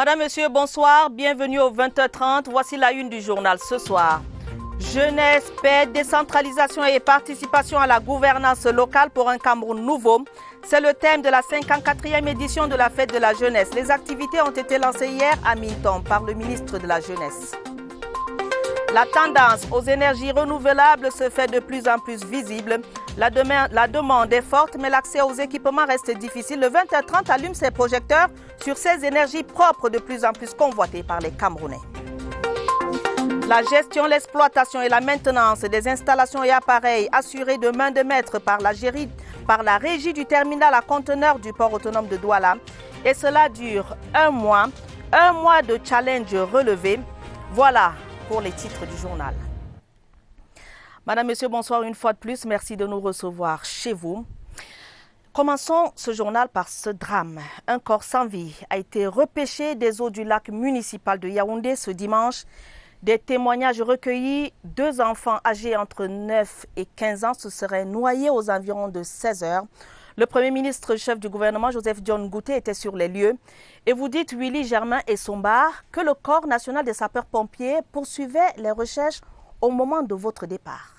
Madame, Monsieur, bonsoir. Bienvenue au 20h30. Voici la une du journal ce soir. Jeunesse, paix, décentralisation et participation à la gouvernance locale pour un Cameroun nouveau. C'est le thème de la 54e édition de la Fête de la Jeunesse. Les activités ont été lancées hier à Mintom par le ministre de la Jeunesse. La tendance aux énergies renouvelables se fait de plus en plus visible. La demande est forte, mais l'accès aux équipements reste difficile. Le 20h30 allume ses projecteurs sur ces énergies propres de plus en plus convoitées par les Camerounais. La gestion, l'exploitation et la maintenance des installations et appareils assurés de main de maître par la régie du terminal à conteneurs du port autonome de Douala. Et cela dure un mois de challenge relevé. Voilà pour les titres du journal. Madame, Monsieur, bonsoir une fois de plus. Merci de nous recevoir chez vous. Commençons ce journal par ce drame. Un corps sans vie a été repêché des eaux du lac municipal de Yaoundé ce dimanche. Des témoignages recueillis, 2 enfants âgés entre 9 et 15 ans se seraient noyés aux environs de 16 heures. Le Premier ministre chef du gouvernement, Joseph Dione Ngouté, était sur les lieux. Et vous dites, Willy Germain et Sombar, que le corps national des sapeurs-pompiers poursuivait les recherches au moment de votre départ.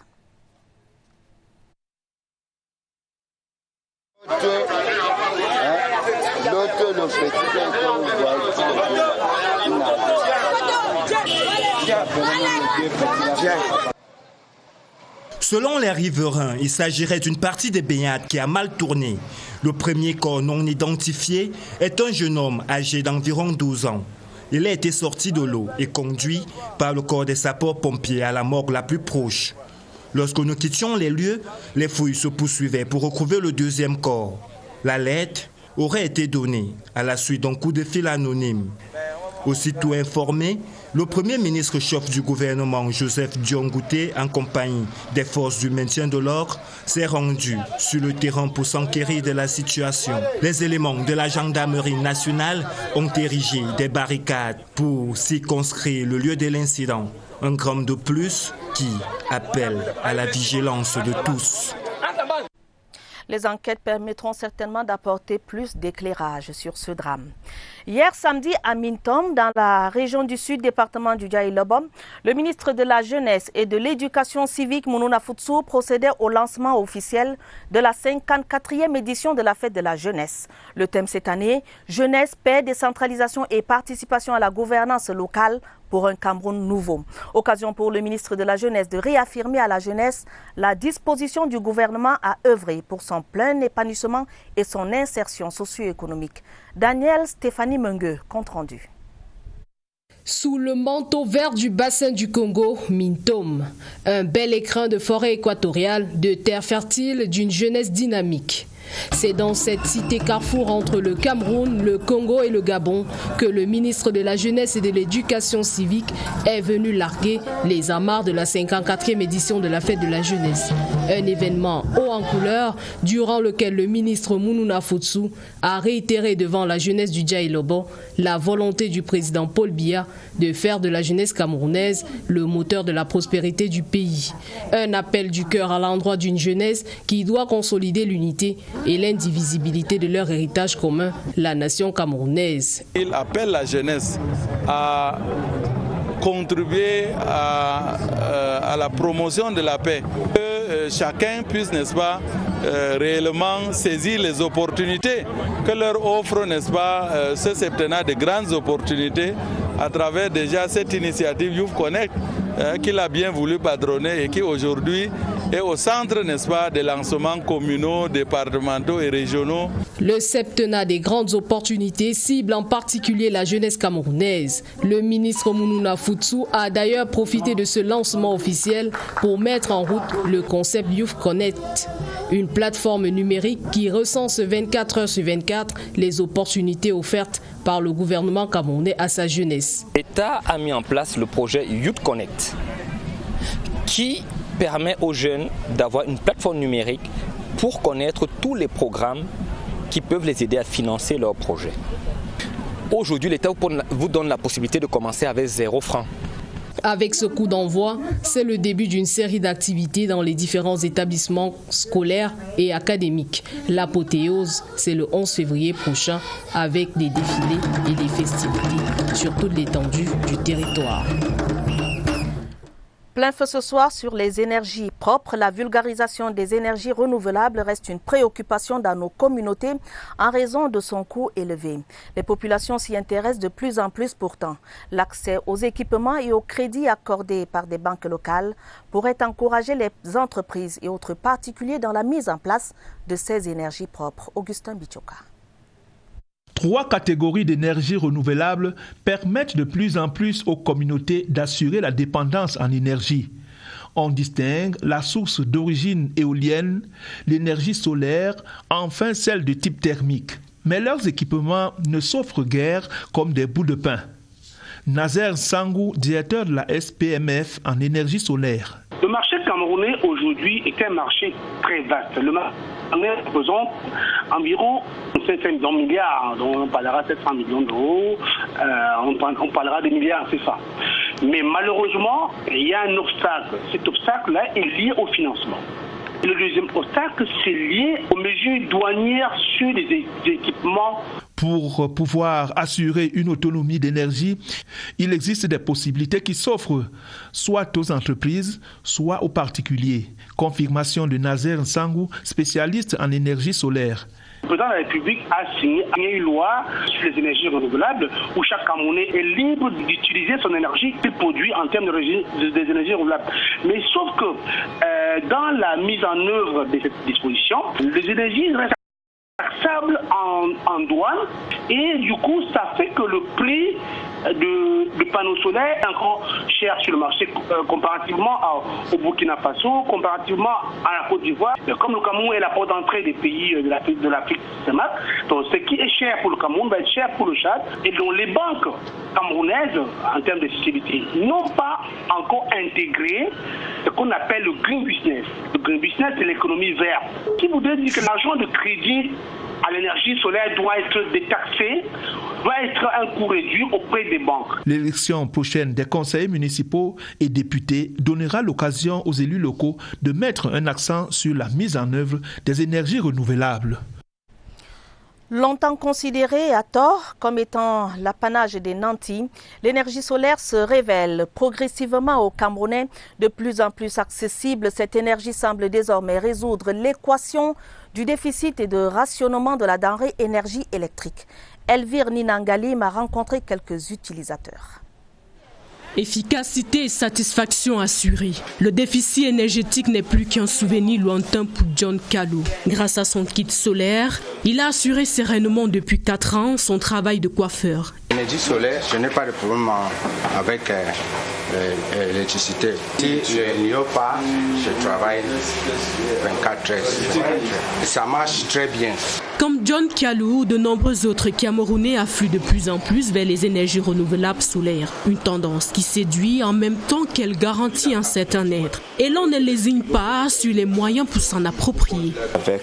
Selon les riverains, il s'agirait d'une partie des baignades qui a mal tourné. Le premier corps non identifié est un jeune homme âgé d'environ 12 ans. Il a été sorti de l'eau et conduit par le corps des sapeurs-pompiers à la morgue la plus proche. Lorsque nous quittions les lieux, les fouilles se poursuivaient pour retrouver le deuxième corps. L'alerte aurait été donnée à la suite d'un coup de fil anonyme. Aussitôt informé, le Premier ministre chef du gouvernement, Joseph Dione Ngouté, en compagnie des forces du maintien de l'ordre, s'est rendu sur le terrain pour s'enquérir de la situation. Les éléments de la gendarmerie nationale ont érigé des barricades pour circonscrire le lieu de l'incident. Un gramme de plus qui appelle à la vigilance de tous. Les enquêtes permettront certainement d'apporter plus d'éclairage sur ce drame. Hier samedi à Mintom, dans la région du sud, département du Djaïlobom, le ministre de la Jeunesse et de l'Éducation civique, Mounouna Foutsou, procédait au lancement officiel de la 54e édition de la Fête de la Jeunesse. Le thème cette année, jeunesse, paix, décentralisation et participation à la gouvernance locale pour un Cameroun nouveau. Occasion pour le ministre de la Jeunesse de réaffirmer à la jeunesse la disposition du gouvernement à œuvrer pour son plein épanouissement et son insertion socio-économique. Daniel Stéphanie Mengue, compte rendu. Sous le manteau vert du bassin du Congo, Mintom, un bel écrin de forêt équatoriale, de terre fertile, d'une jeunesse dynamique. C'est dans cette cité carrefour entre le Cameroun, le Congo et le Gabon que le ministre de la Jeunesse et de l'Éducation civique est venu larguer les amarres de la 54e édition de la Fête de la Jeunesse. Un événement haut en couleur durant lequel le ministre Mounouna Foutsou a réitéré devant la jeunesse du Djaïlobo la volonté du président Paul Biya de faire de la jeunesse camerounaise le moteur de la prospérité du pays. Un appel du cœur à l'endroit d'une jeunesse qui doit consolider l'unité et l'indivisibilité de leur héritage commun, la nation camerounaise. Il appelle la jeunesse à contribuer à la promotion de la paix. Que chacun puisse, n'est-ce pas, réellement saisir les opportunités que leur offre, n'est-ce pas, ce septennat de grandes opportunités à travers déjà cette initiative Youth Connect qu'il a bien voulu padronner et qui aujourd'hui est au centre, n'est-ce pas, des lancements communaux, départementaux et régionaux. Le septennat des grandes opportunités cible en particulier la jeunesse camerounaise. Le ministre Mounouna Foutsou a d'ailleurs profité de ce lancement officiel pour mettre en route le concept Youth Connect, une plateforme numérique qui recense 24 heures sur 24 les opportunités offertes par le gouvernement camerounais à sa jeunesse. L'État a mis en place le projet Youth Connect qui permet aux jeunes d'avoir une plateforme numérique pour connaître tous les programmes qui peuvent les aider à financer leurs projets. Aujourd'hui, l'État vous donne la possibilité de commencer avec 0 francs. Avec ce coup d'envoi, c'est le début d'une série d'activités dans les différents établissements scolaires et académiques. L'apothéose, c'est le 11 février prochain avec des défilés et des festivités sur toute l'étendue du territoire. Plein feu ce soir sur les énergies propres. La vulgarisation des énergies renouvelables reste une préoccupation dans nos communautés en raison de son coût élevé. Les populations s'y intéressent de plus en plus pourtant. L'accès aux équipements et aux crédits accordés par des banques locales pourrait encourager les entreprises et autres particuliers dans la mise en place de ces énergies propres. Augustin Bichoka. 3 catégories d'énergie renouvelable permettent de plus en plus aux communautés d'assurer la dépendance en énergie. On distingue la source d'origine éolienne, l'énergie solaire, enfin celle de type thermique. Mais leurs équipements ne s'offrent guère comme des bouts de pain. Nazer Sangou, directeur de la SPMF en énergie solaire. Le marché camerounais aujourd'hui est un marché très vaste. Le marché représente environ 500 milliards, dont on parlera de 700 millions d'euros, on parlera des milliards, c'est ça. Mais malheureusement, il y a un obstacle. Cet obstacle-là est lié au financement. Et le deuxième obstacle, c'est lié aux mesures douanières sur les équipements. Pour pouvoir assurer une autonomie d'énergie, il existe des possibilités qui s'offrent soit aux entreprises, soit aux particuliers. Confirmation de Nazer Nsangou, spécialiste en énergie solaire. Le président de la République a signé une loi sur les énergies renouvelables où chaque Camerounais est libre d'utiliser son énergie qu'il produit en termes des énergies renouvelables. Mais sauf que dans la mise en œuvre de cette disposition, les énergies restent taxables en douane et du coup ça fait que le prix de panneaux solaires est encore cher sur le marché comparativement au Burkina Faso, comparativement à la Côte d'Ivoire. Comme le Cameroun est la porte d'entrée des pays de l'Afrique donc ce qui est cher pour le Cameroun va être cher pour le Tchad et dont les banques camerounaises en termes de fiscalité n'ont pas encore intégré ce qu'on appelle le green business. Le green business, c'est l'économie verte. Qui voudrait dire que l'argent de crédit à l'énergie solaire doit être détaxé, doit être un coût réduit auprès des banques. L'élection prochaine des conseillers municipaux et députés donnera l'occasion aux élus locaux de mettre un accent sur la mise en œuvre des énergies renouvelables. Longtemps considérée à tort comme étant l'apanage des nantis, l'énergie solaire se révèle progressivement aux Camerounais de plus en plus accessible. Cette énergie semble désormais résoudre l'équation du déficit et de rationnement de la denrée énergie électrique. Elvire Ninangali m'a rencontré quelques utilisateurs. Efficacité et satisfaction assurée. Le déficit énergétique n'est plus qu'un souvenir lointain pour John Kalou. Grâce à son kit solaire, il a assuré sereinement depuis 4 ans son travail de coiffeur. L'énergie solaire, je n'ai pas de problème avec l'électricité. Si je n'y ai pas, je travaille 24 heures. Ça marche très bien. Comme John Kalou, de nombreux autres Camerounais affluent de plus en plus vers les énergies renouvelables solaires. Une tendance qui séduit en même temps qu'elle garantit un certain être. Et l'on ne lésigne pas sur les moyens pour s'en approprier. Avec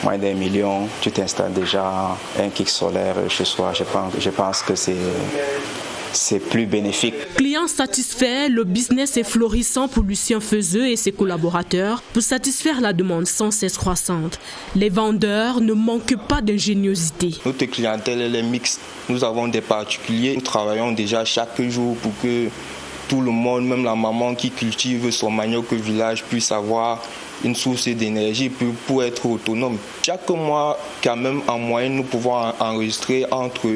moins d'1 million, tu t'installes déjà un kit solaire chez soi. Je pense que c'est plus bénéfique. Client satisfait, le business est florissant pour Lucien Feuzeux et ses collaborateurs pour satisfaire la demande sans cesse croissante. Les vendeurs ne manquent pas d'ingéniosité. Notre clientèle elle est mixte. Nous avons des particuliers. Nous travaillons déjà chaque jour pour que tout le monde, même la maman qui cultive son manioc au village, puisse avoir une source d'énergie pour être autonome. Chaque mois, quand même, en moyenne, nous pouvons enregistrer entre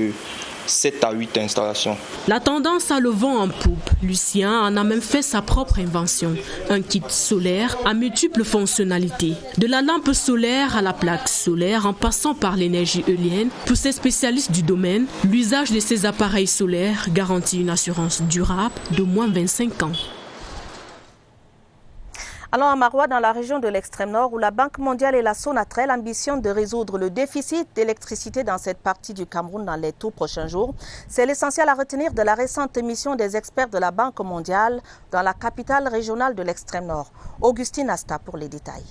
7 à 8 installations. La tendance a le vent en poupe. Lucien en a même fait sa propre invention. Un kit solaire à multiples fonctionnalités. De la lampe solaire à la plaque solaire en passant par l'énergie éolienne. Pour ces spécialistes du domaine, l'usage de ces appareils solaires garantit une assurance durable de moins 25 ans. Allons à Maroua, dans la région de l'extrême nord, où la Banque mondiale et la Sonatrel ambitionnent de résoudre le déficit d'électricité dans cette partie du Cameroun dans les tout prochains jours. C'est l'essentiel à retenir de la récente mission des experts de la Banque mondiale dans la capitale régionale de l'extrême nord. Augustine Asta pour les détails.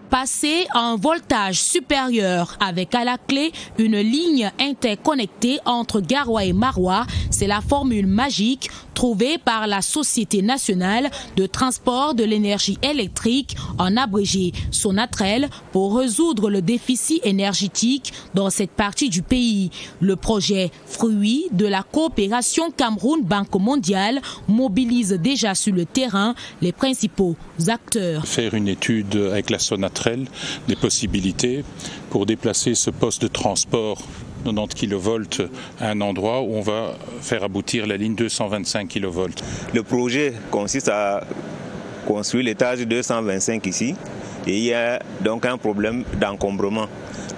Passer à un voltage supérieur avec à la clé une ligne interconnectée entre Garoua et Maroua, c'est la formule magique approuvé par la Société nationale de transport de l'énergie électrique, en abrégé Sonatrel, pour résoudre le déficit énergétique dans cette partie du pays. Le projet, fruit de la coopération Cameroun-Banque mondiale, mobilise déjà sur le terrain les principaux acteurs. Faire une étude avec la Sonatrel des possibilités pour déplacer ce poste de transport 90 kV à un endroit où on va faire aboutir la ligne 225 kV. Le projet consiste à construire l'étage 225 ici et il y a donc un problème d'encombrement.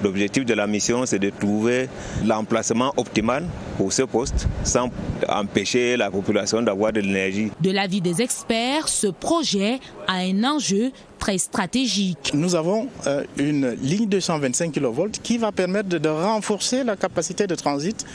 L'objectif de la mission, c'est de trouver l'emplacement optimal pour ce poste sans empêcher la population d'avoir de l'énergie. De l'avis des experts, ce projet a un enjeu très stratégique. Nous avons une ligne 225 kV qui va permettre de renforcer la capacité de transit,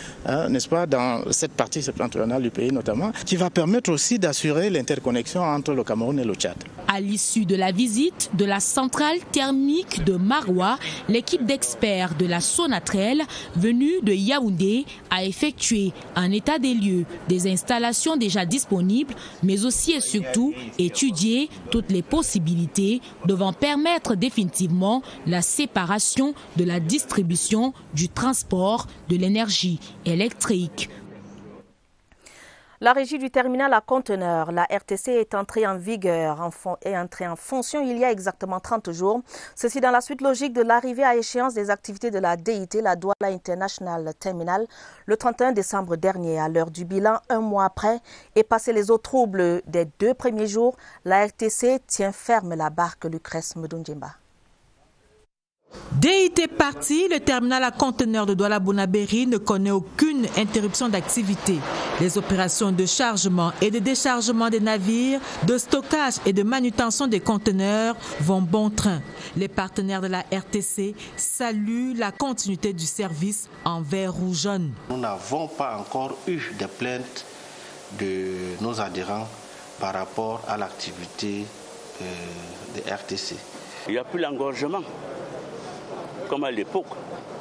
n'est-ce pas, dans cette partie septentrionale du pays notamment, qui va permettre aussi d'assurer l'interconnexion entre le Cameroun et le Tchad. À l'issue de la visite de la centrale thermique de Maroua, l'équipe d'experts de la Sonatrel venue de Yaoundé a effectué un état des lieux des installations déjà disponibles, mais aussi et surtout étudié toutes les possibilités devant permettre définitivement la séparation de la distribution du transport de l'énergie électrique. La régie du terminal à conteneurs, la RTC, est entrée en vigueur, est entrée en fonction il y a exactement 30 jours. Ceci dans la suite logique de l'arrivée à échéance des activités de la DIT, la Douala International Terminal, le 31 décembre dernier. À l'heure du bilan, un mois après, et passé les eaux troubles des 2 premiers jours, la RTC tient ferme la barque Lucrèce Mudunjimba. DIT parti, le terminal à conteneurs de Douala-Bonabéry ne connaît aucune interruption d'activité. Les opérations de chargement et de déchargement des navires, de stockage et de manutention des conteneurs vont bon train. Les partenaires de la RTC saluent la continuité du service en vert ou jaune. Nous n'avons pas encore eu de plaintes de nos adhérents par rapport à l'activité de RTC. Il n'y a plus l'engorgement. Comme à l'époque,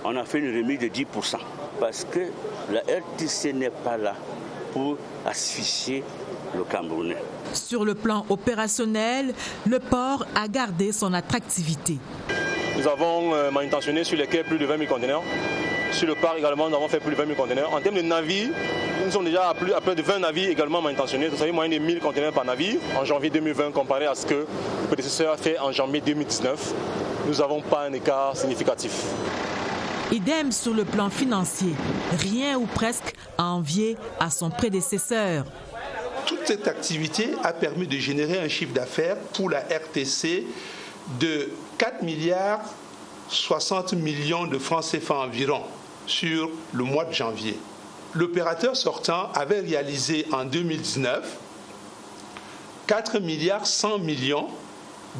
on a fait une remise de 10% parce que la RTC n'est pas là pour asphyxier le Camerounais. Sur le plan opérationnel, le port a gardé son attractivité. Nous avons manutentionné sur les quais plus de 20 000 conteneurs. Sur le port également, nous avons fait plus de 20 000 conteneurs. En termes de navires, nous sommes déjà à plus de 20 navires également manutentionnés. Vous savez, moyenne de 1000 conteneurs par navire en janvier 2020 comparé à ce que le prédécesseur a fait en janvier 2019. Nous n'avons pas un écart significatif. Idem sur le plan financier, rien ou presque à envier à son prédécesseur. Toute cette activité a permis de générer un chiffre d'affaires pour la RTC de 4 milliards 60 millions de francs CFA environ sur le mois de janvier. L'opérateur sortant avait réalisé en 2019 4 milliards 100 millions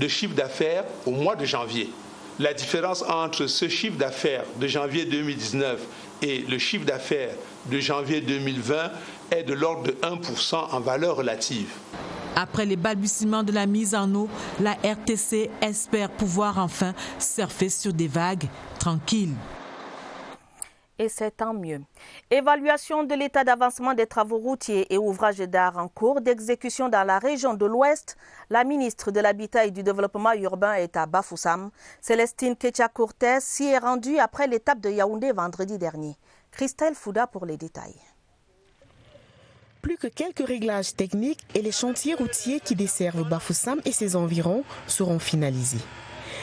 de chiffre d'affaires au mois de janvier. La différence entre ce chiffre d'affaires de janvier 2019 et le chiffre d'affaires de janvier 2020 est de l'ordre de 1% en valeur relative. Après les balbutiements de la mise en eau, la RTC espère pouvoir enfin surfer sur des vagues tranquilles. Et c'est tant mieux. Évaluation de l'état d'avancement des travaux routiers et ouvrages d'art en cours d'exécution dans la région de l'Ouest. La ministre de l'Habitat et du Développement urbain est à Bafoussam. Célestine Kétia-Cortez s'y est rendue après l'étape de Yaoundé vendredi dernier. Christelle Fouda pour les détails. Plus que quelques réglages techniques et les chantiers routiers qui desservent Bafoussam et ses environs seront finalisés.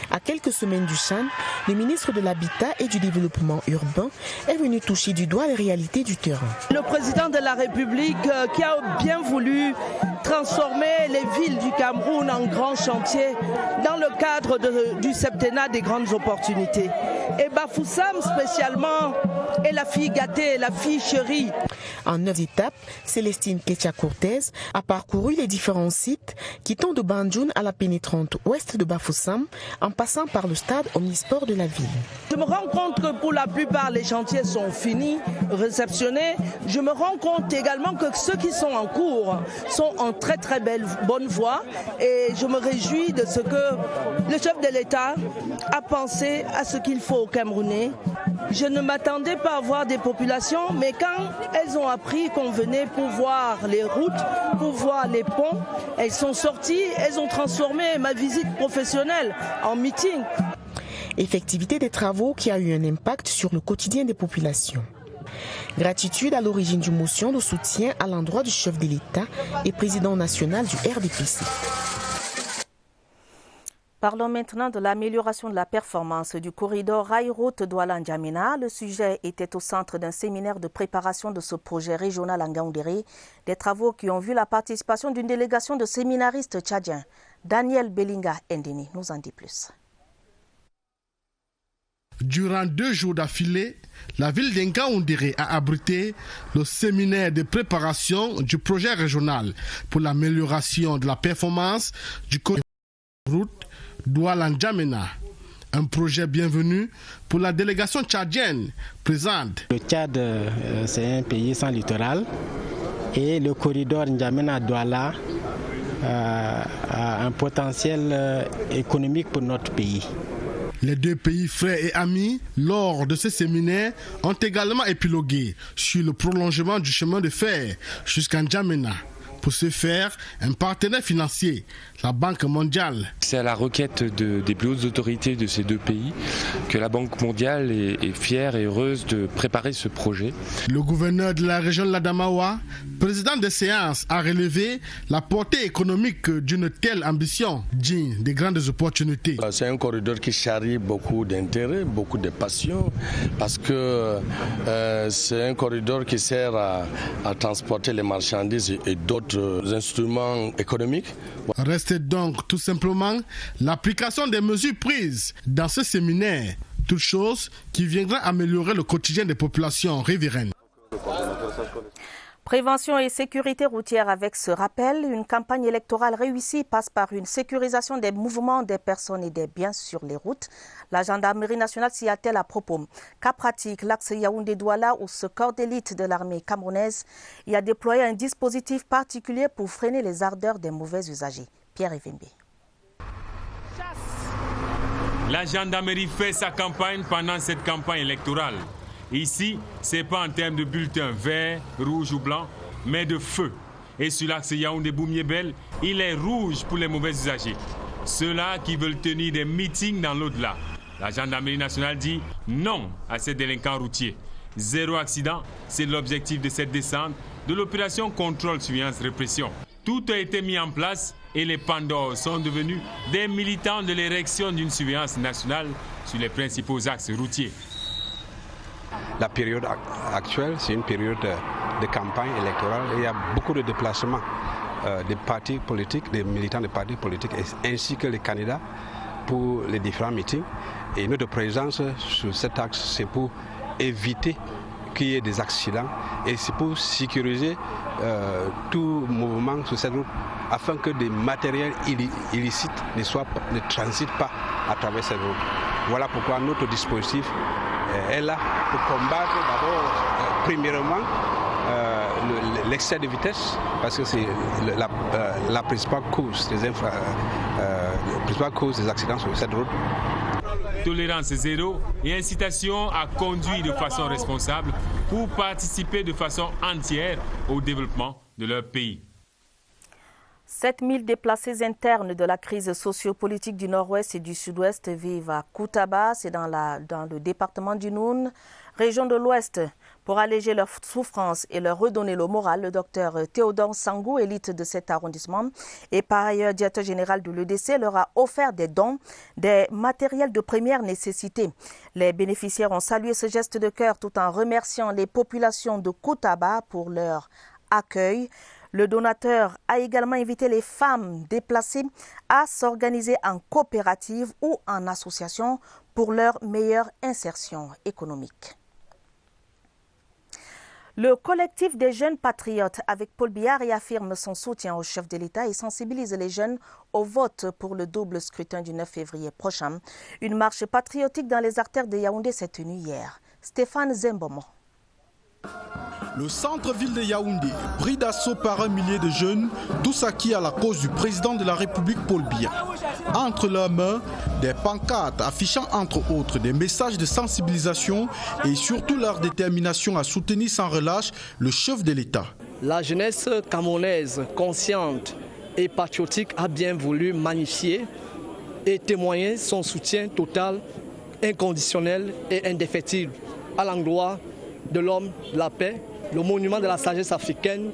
À quelques semaines du Chan, le ministre de l'Habitat et du Développement urbain est venu toucher du doigt les réalités du terrain. Le président de la République qui a bien voulu transformer les villes du Cameroun en grands chantiers dans le cadre du septennat des grandes opportunités. Et Bafoussam spécialement est la fille gâtée, la fille chérie. En 9 étapes, Célestine Kétia-Cortez a parcouru les différents sites qui tendent de Bandjoun à la pénétrante ouest de Bafoussam en passant par le stade omnisport de la ville. Je me rends compte que pour la plupart les chantiers sont finis, réceptionnés. Je me rends compte également que ceux qui sont en cours sont en très bonne voie et je me réjouis de ce que le chef de l'État a pensé à ce qu'il faut aux Camerounais Je ne m'attendais pas à voir des populations, mais quand elles ont appris qu'on venait pour voir les routes, pour voir les ponts, elles sont sorties, elles ont transformé ma visite professionnelle en meeting. Effectivité des travaux qui a eu un impact sur le quotidien des populations. Gratitude à l'origine d'une motion de soutien à l'endroit du chef de l'État et président national du RDPC. Parlons maintenant de l'amélioration de la performance du corridor rail-route Douala-N'Djamena. Le sujet était au centre d'un séminaire de préparation de ce projet régional en Ngaoundéré. Des travaux qui ont vu la participation d'une délégation de séminaristes tchadiens. Daniel Belinga Ndini nous en dit plus. Durant 2 jours d'affilée, la ville d'Ngaoundéré a abrité le séminaire de préparation du projet régional pour l'amélioration de la performance du corridor route Douala-N'Djamena. Un projet bienvenu pour la délégation tchadienne présente. Le Tchad, c'est un pays sans littoral et le corridor N'Djamena-Douala a un potentiel économique pour notre pays. Les 2 pays frères et amis, lors de ce séminaire, ont également épilogué sur le prolongement du chemin de fer jusqu'à N'Djamena. Pour ce faire, un partenaire financier, la Banque mondiale. C'est à la requête des plus hautes autorités de ces 2 pays que la Banque mondiale est fière et heureuse de préparer ce projet. Le gouverneur de la région de l'Adamawa, président des séances, a relevé la portée économique d'une telle ambition, digne des grandes opportunités. C'est un corridor qui charrie beaucoup d'intérêt, beaucoup de passion, parce que c'est un corridor qui sert à transporter les marchandises et d'autres instruments économiques. Reste donc tout simplement l'application des mesures prises dans ce séminaire, toute chose qui viendra améliorer le quotidien des populations riveraines. Prévention et sécurité routière avec ce rappel, une campagne électorale réussie passe par une sécurisation des mouvements des personnes et des biens sur les routes. La gendarmerie nationale s'y attelle à propos. Cas pratique, l'axe Yaoundé-Douala où ce corps d'élite de l'armée camerounaise y a déployé un dispositif particulier pour freiner les ardeurs des mauvais usagers. Pierre Evembe. La gendarmerie fait sa campagne pendant cette campagne électorale. Ici, ce n'est pas en termes de bulletins verts, rouges ou blancs, mais de feu. Et sur l'axe Yaoundé-Boumiébel, il est rouge pour les mauvais usagers. Ceux-là qui veulent tenir des meetings dans l'au-delà. La gendarmerie nationale dit non à ces délinquants routiers. 0 accident, c'est l'objectif de cette descente de l'opération contrôle, surveillance, répression. Tout a été mis en place et les Pandos sont devenus des militants de l'érection d'une surveillance nationale sur les principaux axes routiers. La période actuelle, c'est une période de campagne électorale et il y a beaucoup de déplacements des partis politiques, des militants des partis politiques ainsi que les candidats pour les différents meetings. Et notre présence sur cet axe, c'est pour éviter qu'il y ait des accidents et c'est pour sécuriser tout mouvement sur cette route afin que des matériels illicites ne transitent pas à travers cette route. Voilà pourquoi notre dispositif est là pour combattre d'abord, premièrement, l'excès de vitesse, parce que c'est la principale cause des accidents sur cette route. Tolérance zéro et incitation à conduire de façon responsable pour participer de façon entière au développement de leur pays. 7000 déplacés internes de la crise sociopolitique du nord-ouest et du sud-ouest vivent à Koutaba, c'est dans le département du Noun, région de l'ouest. Pour alléger leur souffrance et leur redonner le moral, le docteur Théodore Sangou, élite de cet arrondissement et par ailleurs directeur général de l'EDC, leur a offert des dons, des matériels de première nécessité. Les bénéficiaires ont salué ce geste de cœur tout en remerciant les populations de Koutaba pour leur accueil. Le donateur a également invité les femmes déplacées à s'organiser en coopérative ou en association pour leur meilleure insertion économique. Le collectif des jeunes patriotes avec Paul Biya réaffirme son soutien au chef de l'État et sensibilise les jeunes au vote pour le double scrutin du 9 février prochain. Une marche patriotique dans les artères de Yaoundé s'est tenue hier. Stéphane Zembomo. Le centre-ville de Yaoundé, pris d'assaut par un millier de jeunes, tous acquis à la cause du président de la République Paul Biya. Entre leurs mains, des pancartes affichant entre autres des messages de sensibilisation et surtout leur détermination à soutenir sans relâche le chef de l'État. La jeunesse camerounaise consciente et patriotique a bien voulu magnifier et témoigner son soutien total, inconditionnel et indéfectible à l'endroit de l'homme de la paix, le monument de la sagesse africaine,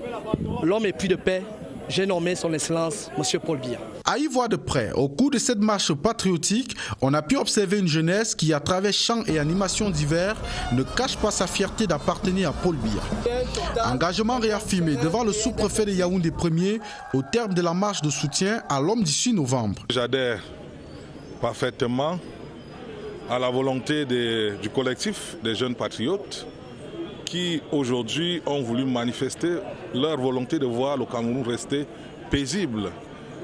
l'homme épris de paix, j'ai nommé son excellence M. Paul Biya. À y voir de près, au cours de cette marche patriotique, on a pu observer une jeunesse qui, à travers chants et animations divers, ne cache pas sa fierté d'appartenir à Paul Biya. Engagement réaffirmé devant le sous-préfet de Yaoundé 1er au terme de la marche de soutien à l'homme du 6 novembre. J'adhère parfaitement à la volonté du collectif des jeunes patriotes qui aujourd'hui ont voulu manifester leur volonté de voir le Cameroun rester paisible,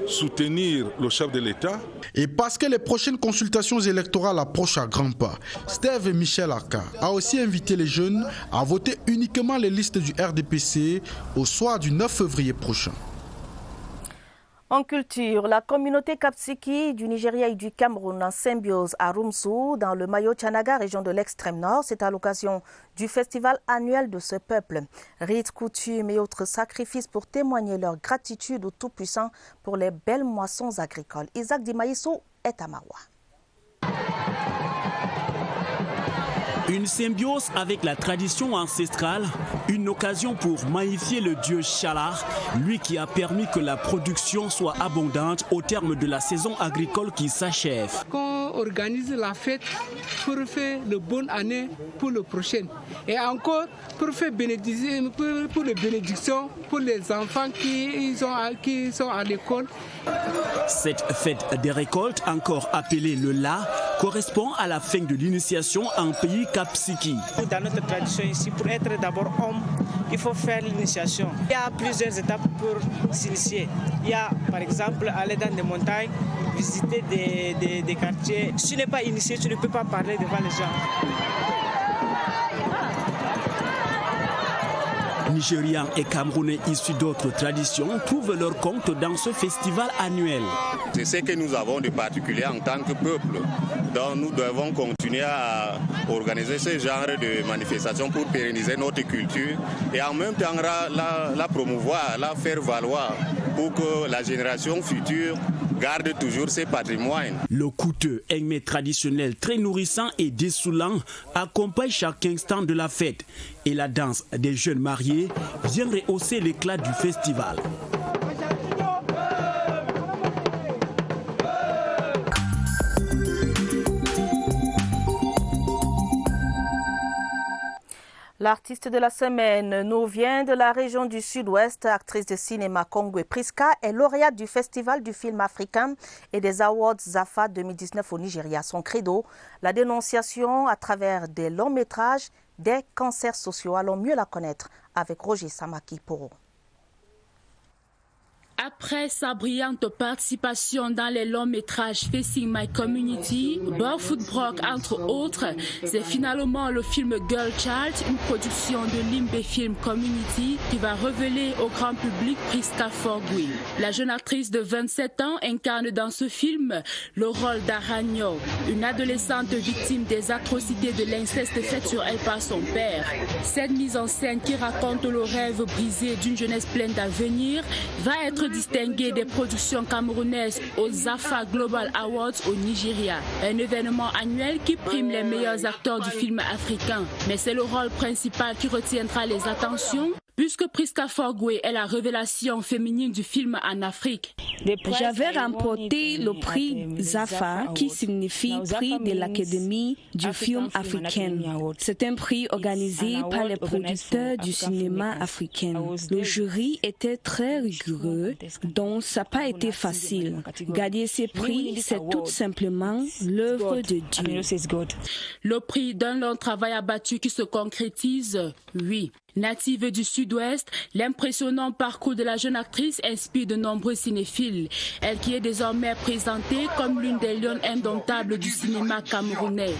soutenir le chef de l'État. Et parce que les prochaines consultations électorales approchent à grands pas, Steve Michel Aka a aussi invité les jeunes à voter uniquement les listes du RDPC au soir du 9 février prochain. En culture, la communauté Kapsiki du Nigeria et du Cameroun en symbiose à Rumsou, dans le Mayo-Tchanaga, région de l'extrême nord. C'est à l'occasion du festival annuel de ce peuple. Rites, coutumes et autres sacrifices pour témoigner leur gratitude au Tout-Puissant pour les belles moissons agricoles. Isaac Dimaïsou est à Maroua. Une symbiose avec la tradition ancestrale, une occasion pour magnifier le dieu Chalar, lui qui a permis que la production soit abondante au terme de la saison agricole qui s'achève. Qu'on organise la fête pour faire une bonne année pour le prochain. Et encore pour faire pour les bénédictions pour les enfants qui sont à l'école. Cette fête des récoltes, encore appelée le La, correspond à la fin de l'initiation en pays Kapsiki. Dans notre tradition ici, pour être d'abord homme, il faut faire l'initiation. Il y a plusieurs étapes pour s'initier. Il y a par exemple aller dans des montagnes, visiter des quartiers. Si tu n'es pas initié, tu ne peux pas parler devant les gens. Nigérians et Camerounais issus d'autres traditions trouvent leur compte dans ce festival annuel. C'est ce que nous avons de particulier en tant que peuple. Donc nous devons continuer à organiser ce genre de manifestations pour pérenniser notre culture et en même temps la promouvoir, la faire valoir pour que la génération future garde toujours ses patrimoines. Le coûteux aimé traditionnel très nourrissant et dessoulant accompagne chaque instant de la fête et la danse des jeunes mariés vient rehausser l'éclat du festival. L'artiste de la semaine nous vient de la région du Sud-Ouest, actrice de cinéma Kongwe Priska est lauréate du Festival du film africain et des Awards ZAFA 2019 au Nigeria. Son credo, la dénonciation à travers des longs métrages des cancers sociaux. Allons mieux la connaître avec Roger Samaki Poro. Après sa brillante participation dans les longs métrages Facing My Community, Barefoot Brock entre autres, c'est finalement le film Girl Child, une production de Limbe Film Community qui va révéler au grand public Priska Forgui. La jeune actrice de 27 ans incarne dans ce film le rôle d'Aranyo, une adolescente victime des atrocités de l'inceste faites sur elle par son père. Cette mise en scène qui raconte le rêve brisé d'une jeunesse pleine d'avenir va être distinguée des productions camerounaises aux ZAFA Global Awards au Nigeria, un événement annuel qui prime les meilleurs acteurs du film africain. Mais c'est le rôle principal qui retiendra les attentions, puisque Priska Forgwe est la révélation féminine du film en Afrique. J'avais remporté le prix ZAFA, qui signifie prix de l'Académie du film africain. C'est un prix organisé par les producteurs du cinéma africain. Le jury était très rigoureux, donc ça n'a pas été facile. Gagner ces prix, c'est tout simplement l'œuvre de Dieu. Le prix d'un long travail abattu qui se concrétise, oui. Native du Sud-Ouest, l'impressionnant parcours de la jeune actrice inspire de nombreux cinéphiles. Elle qui est désormais présentée comme l'une des lionnes indomptables du cinéma camerounais.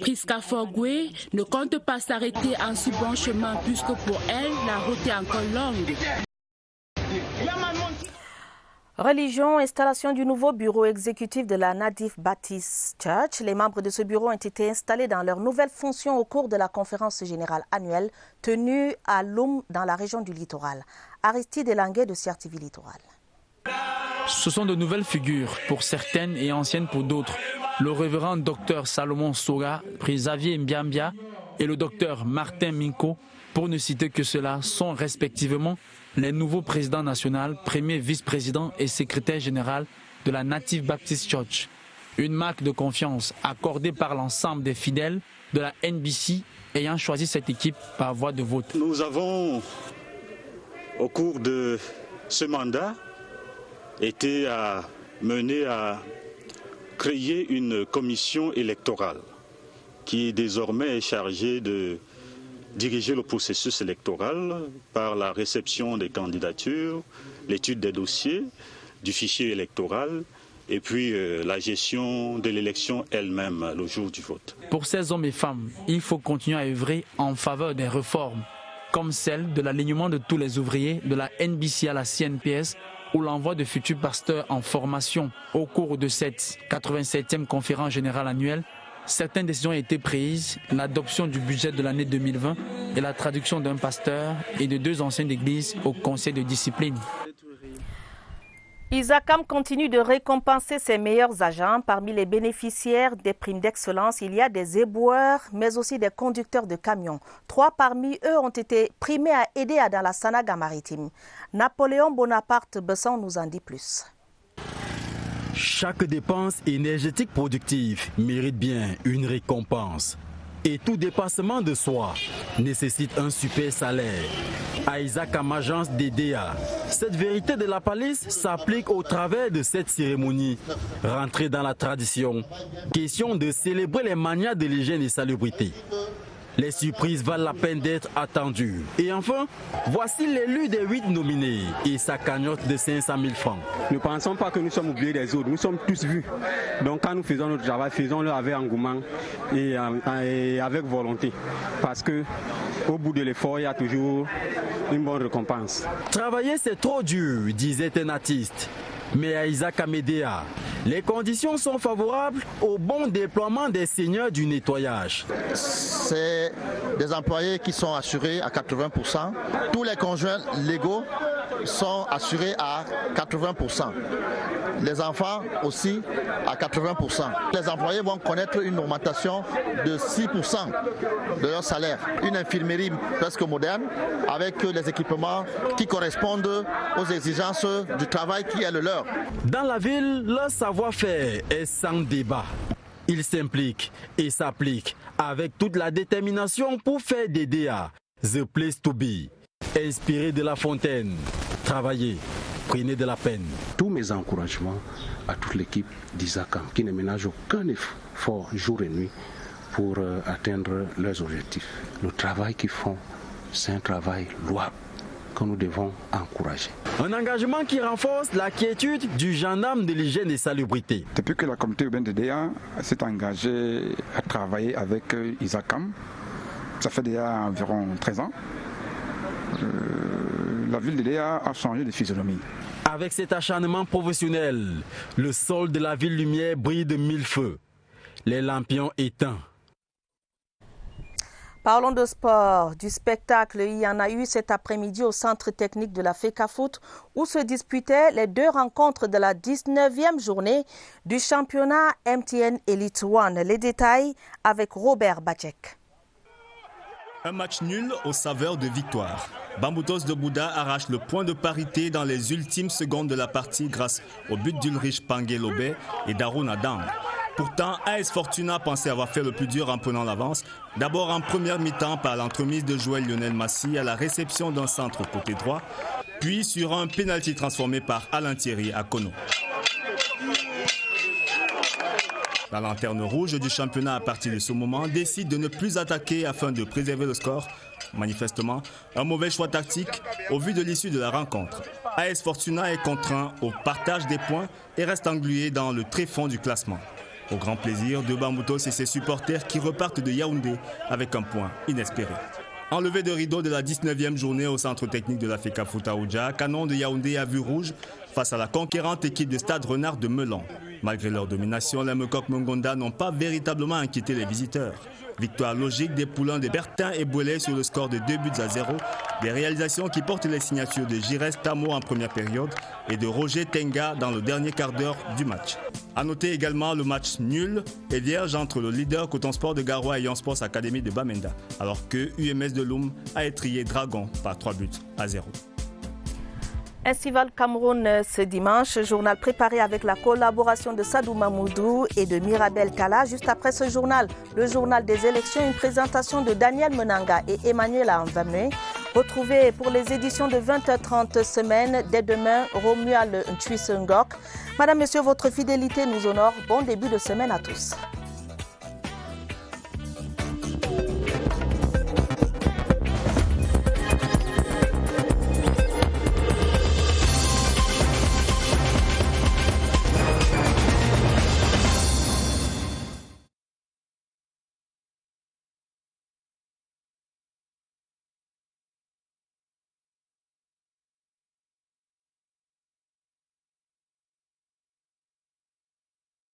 Priska Fogwe ne compte pas s'arrêter en si bon chemin puisque pour elle, la route est encore longue. Religion, installation du nouveau bureau exécutif de la Native Baptist Church. Les membres de ce bureau ont été installés dans leurs nouvelles fonctions au cours de la conférence générale annuelle tenue à Loum dans la région du littoral. Aristide Elanguet de CR TV Littoral. Ce sont de nouvelles figures pour certaines et anciennes pour d'autres. Le révérend docteur Salomon Soga, Xavier Mbiambia et le docteur Martin Minko, pour ne citer que cela, sont respectivement les nouveaux présidents nationaux, premier vice-président et secrétaire général de la Native Baptist Church. Une marque de confiance accordée par l'ensemble des fidèles de la NBC ayant choisi cette équipe par voie de vote. Nous avons, au cours de ce mandat, été menés à créer une commission électorale qui est désormais chargée de diriger le processus électoral par la réception des candidatures, l'étude des dossiers, du fichier électoral et puis la gestion de l'élection elle-même le jour du vote. Pour ces hommes et femmes, il faut continuer à œuvrer en faveur des réformes, comme celle de l'alignement de tous les ouvriers de la NBC à la CNPS ou l'envoi de futurs pasteurs en formation. Au cours de cette 87e conférence générale annuelle, certaines décisions ont été prises, l'adoption du budget de l'année 2020 et la traduction d'un pasteur et de 2 anciens d'église au conseil de discipline. Isacam continue de récompenser ses meilleurs agents. Parmi les bénéficiaires des primes d'excellence, il y a des éboueurs, mais aussi des conducteurs de camions. 3 parmi eux ont été primés à aider dans la Sanaga maritime. Napoléon Bonaparte Besson nous en dit plus. Chaque dépense énergétique productive mérite bien une récompense. Et tout dépassement de soi nécessite un super salaire. À Isacam Agence DDA, cette vérité de la palisse s'applique au travers de cette cérémonie. Rentrée dans la tradition, question de célébrer les manias de l'hygiène et salubrité. Les surprises valent la peine d'être attendues. Et enfin, voici l'élu des 8 nominés et sa cagnotte de 500 000 francs. Ne pensons pas que nous sommes oubliés des autres, nous sommes tous vus. Donc quand nous faisons notre travail, faisons-le avec engouement et avec volonté. Parce que au bout de l'effort, il y a toujours une bonne récompense. Travailler c'est trop dur, disait un artiste. Mais à Isacam Médéa, les conditions sont favorables au bon déploiement des seigneurs du nettoyage. C'est des employés qui sont assurés à 80%. Tous les conjoints légaux sont assurés à 80%. Les enfants aussi à 80%. Les employés vont connaître une augmentation de 6% de leur salaire. Une infirmerie presque moderne avec les équipements qui correspondent aux exigences du travail qui est le leur. Dans la ville, leur savoir-faire est sans débat. Ils s'impliquent et s'appliquent avec toute la détermination pour faire des DA the place to be. Inspiré de La Fontaine, travailler, prenez de la peine. Tous mes encouragements à toute l'équipe d'Isacam qui ne ménage aucun effort jour et nuit pour atteindre leurs objectifs. Le travail qu'ils font, c'est un travail louable que nous devons encourager. Un engagement qui renforce la quiétude du gendarme de l'hygiène et salubrité. Depuis que la communauté urbaine de DA s'est engagée à travailler avec Isacam, ça fait déjà environ 13 ans, la ville de DA a changé de physionomie. Avec cet acharnement professionnel, le sol de la ville lumière brille de 1000 feux. Les lampions éteints. Parlons de sport, du spectacle. Il y en a eu cet après-midi au centre technique de la FECAFOOT où se disputaient les 2 rencontres de la 19e journée du championnat MTN Elite One. Les détails avec Robert Bacek. Un match nul aux saveurs de victoire. Bamboutos de Bouddha arrache le point de parité dans les ultimes secondes de la partie grâce au but d'Ulrich Pangelobé et d'Aruna Dang. Pourtant, AS Fortuna pensait avoir fait le plus dur en prenant l'avance. D'abord en première mi-temps par l'entremise de Joël Lionel Massy à la réception d'un centre côté droit, puis sur un pénalty transformé par Alain Thierry à Kono. La lanterne rouge du championnat à partir de ce moment décide de ne plus attaquer afin de préserver le score. Manifestement, un mauvais choix tactique au vu de l'issue de la rencontre. AS Fortuna est contraint au partage des points et reste englué dans le tréfonds du classement. Au grand plaisir de Bamboutos et ses supporters qui repartent de Yaoundé avec un point inespéré. Enlevé de rideau de la 19e journée au centre technique de la FECA Fouta-Oudja, Canon de Yaoundé a vu rouge face à la conquérante équipe de Stade Renard de Melon. Malgré leur domination, les Mekok Mongonda n'ont pas véritablement inquiété les visiteurs. Victoire logique des poulains de Bertin et Bouelé sur le score de 2-0. Des réalisations qui portent les signatures de Jires Tamo en première période et de Roger Tenga dans le dernier quart d'heure du match. A noter également le match nul et vierge entre le leader Coton Sport de Garoua et Young Sports Academy de Bamenda, alors que UMS de Loum a étrillé Dragon par 3-0. Festival Cameroun ce dimanche, journal préparé avec la collaboration de Sadou Mamoudou et de Mirabel Kala. Juste après ce journal, le journal des élections, une présentation de Daniel Menanga et Emmanuel Anvamé. Retrouvez pour les éditions de 20h30 semaine, dès demain, Romuald Ntwisengok. Madame, Monsieur, votre fidélité nous honore. Bon début de semaine à tous.